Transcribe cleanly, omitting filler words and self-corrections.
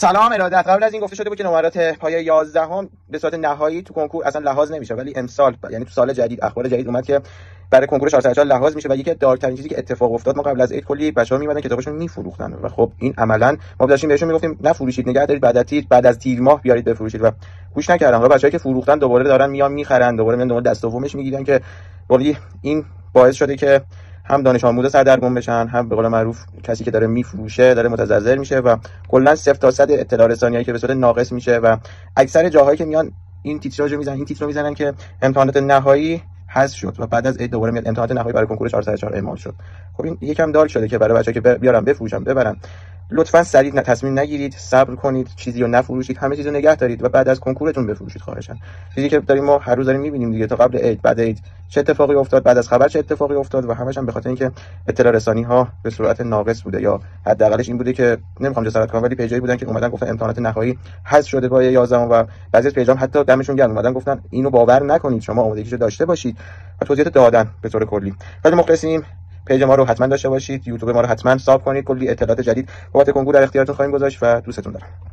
سلام ارادت. قبل از این گفته شده بود که نمرات پایه 11 به صورت نهایی تو کنکور اصلا لحاظ نمیشه، ولی امسال یعنی تو سال جدید اخبار جدید اومد که برای کنکور 404 لحاظ میشه و یکی از دارک‌ترین چیزی که اتفاق افتاد، ما قبل از عید کلی بچه‌ها میمدن کتابشون میفروختن و خب این عملاً ما داشتیم بهشون میگفتیم نفروشید، نگه دارید بعد از تیر ماه بیارید بفروشید و گوش نکردن. حالا بچه‌ای که فروختن دوباره دارن میان میخرن، دوباره میان دست دومش میگیرن که ولی این باعث شده که هم دانش آموزا سردرگم بشن، هم به قول معروف کسی که داره میفروشه داره متضرر میشه و کلا 0 تا 100 اطلاع رسانیایی که به صورت ناقص میشه و اکثر جاهایی که میان این تیتر رو میزنن که امتحانات نهایی حذف شد و بعد از عید دوباره میاد امتحانات نهایی برای کنکور 404 اعمال شد. خب این یکم دارک شده که برای بچه‌ها که بیارن بفروشن ببرن. لطفاً سریع تصمیم نگیرید، صبر کنید، چیزی رو نفروشید، همه چیزو نگه دارید و بعد از کنکورتون بفروشید خواهشاً. چیزی که داریم ما هر روز داریم می‌بینیم دیگه، تا قبل عید، بعد عید چه اتفاقی افتاد، بعد از خبر چه اتفاقی افتاد و همش هم به خاطر اینکه اطلاع رسانی‌ها به صورت ناقص بوده یا حداقلش این بوده که نمی‌خوام جسارت کنم ولی پیجایی بودن که اومدن گفتن امتحانات نهایی حذف شده با 11 و بعضی از پیجام حتی دمشون گرم اومدن گفتن اینو باور نکنید، شما آمادگیشو داشته باشید و توضیحات دادن به طور کلی. خیلی مخلصیم. پیج ما رو حتما داشته باشید، یوتیوب ما رو حتما ساب کنید، کلی اطلاعات جدید بابت کنکور در اختیارتون خواهیم گذاشت و دوستتون دارم.